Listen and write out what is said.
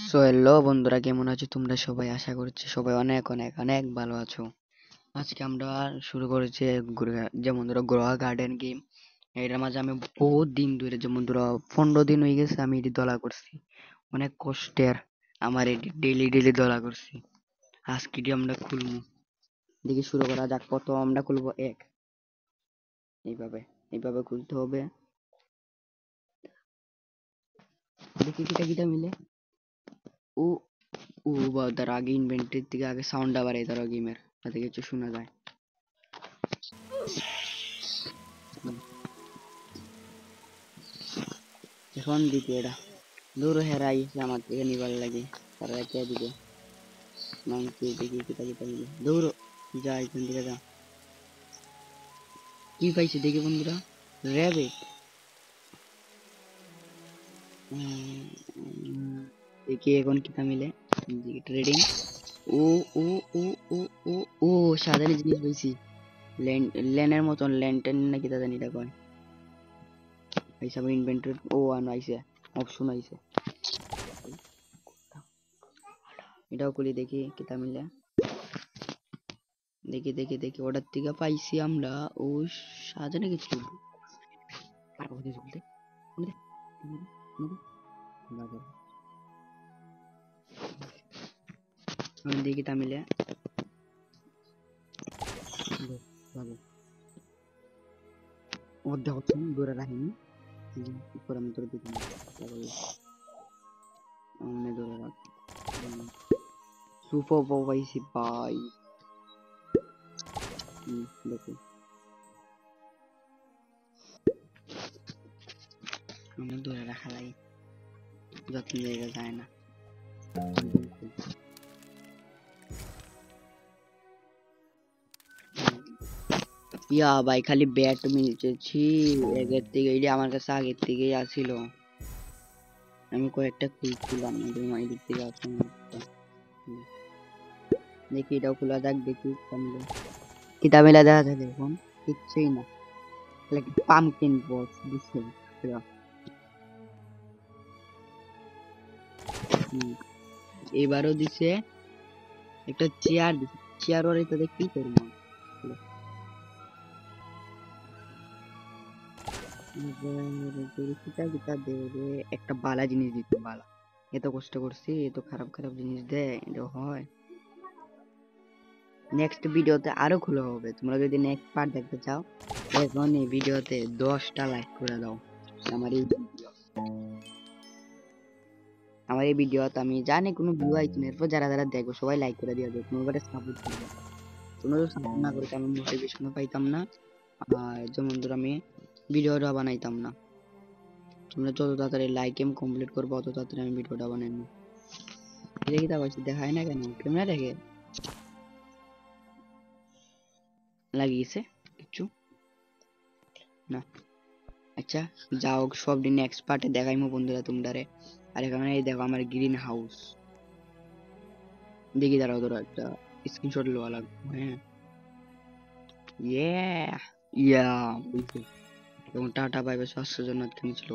So hello বন্ধুরা, কেমন আছো তোমরা সবাই? আশা করছি সবাই অনেক অনেক অনেক ভালো আছো। আজকে আমরা শুরু করেছি যেমন ধরো গ্রোয়া গার্ডেন গেম। এটার মাঝে আমি বহুত দিন ধরে, যেমন ধরো 15 দিন হয়ে গেছে আমি এটি দলা করছি। অনেক কষ্টের আমার এটি ডেইলি ডেইলি দলা করছি। আজকে এটি আমরা খুলবো, দেখি শুরু করা যাক। কত আমরা খুলবো? এক। এইভাবে এইভাবে খুলতে হবে। দেখি কিটা কিটা মিলে। ও ও তার আগে ইনভেন্টরির থেকে আগে সাউন্ডটা বাড়াই ধরো গেমের, তাতে কিছু শোনা যায়। এখন দ্বিতীয়টা দূর হেরাইছে আমার থেকে নিবার লাগে, তারা কে দিবে মাংসে দেখি কিতা কিতা মিলে। দূর যা, এখান থেকে যা। কি পাইছে দেখি বন্ধুরা? র্যাবিট। দেখি এখন কিতা মিলে। ট্রেডিং। ও ও ও ও ও ও সাজানি জিনিস পাইছি। ল্যানের মতন ল্যান্টেন না কিতা জানি এটা কয়। পাইছে আমার ইনভেন্টরি। ও আনো আইছে, অপশন আইছে। এটাও খুলি দেখি কিতা মিলে। দেখি দেখি দেখি ওটার থেকে পাইছি আমরা। ও সাজানে কিছু দেখি তা মিলে। ওর দেখো দূরে রাখিনি, উপরে আমি তোর দিকে ধরে রাখ। সুপো পাইছি ভাই। দেখো অনেক দূরে রাখা লাগে, যত্ন জায়গা যায় না। ইয়া ভাই খালি ব্যাট মিলতেছি আগের থেকে, এটা আমার কাছে আগের থেকেই আসিল। আমি কয়েকটা খুলছিলাম, এদিক থেকে আসলাম। দেখি এটাও খোলা যাক, দেখি কিতা মেলা দেখা যায়। এখন কিচ্ছুই না, পামকিন বক্স দিচ্ছে। এবারও দিছে একটা চেয়ার দিছে। চেয়ার ওর এটাতে কি করবো? একটা বালা জিনিস দিত, বালা। এত কষ্ট করছি, এত খারাপ খারাপ জিনিস দেয়, এটা হয়? নেক্সট ভিডিওতে আরো খোলা হবে। তোমরা যদি নেক্সট পার্ট দেখতে চাও, এখন এই ভিডিওতে 10টা লাইক করে দাও। আমার এই ভিডিওতে আমি জানি কোনো ভিউ আইতো না, এরপর যারা যারা দেখবো সবাই লাইক করে দিয়ে দেবে, তোমার সাপোর্ট করবে। তোমরা যদি সাপোর্ট না করতে আমি মোটিভেশনও পাইতাম না, আর যেমন ধর আমি ভিডিওটা বানাইতাম না। তোমরা যত তাড়াতাড়ি লাইক এম কমপ্লিট করবো তত তাড়াতাড়ি আমি ভিডিওটা বানাই নেব। দেখি তা পাইছি, দেখায় না কেন? ক্যামেরা দেখে লাগিয়েছে কিছু না। আচ্ছা যাও, সব দিন নেক্সট পার্টে দেখাইমু বন্ধুরা তোমরারে। আর এখানে এই দেখো আমার গ্রিন হাউস। দেখি দাঁড়াও, ধরো একটা স্ক্রিনশট লওয়া লাগবে। হ্যাঁ, ইয়া ইয়া বলছে। এবং টাটা বাই বাই, স্বাস্থ্যের জন্য ছিল।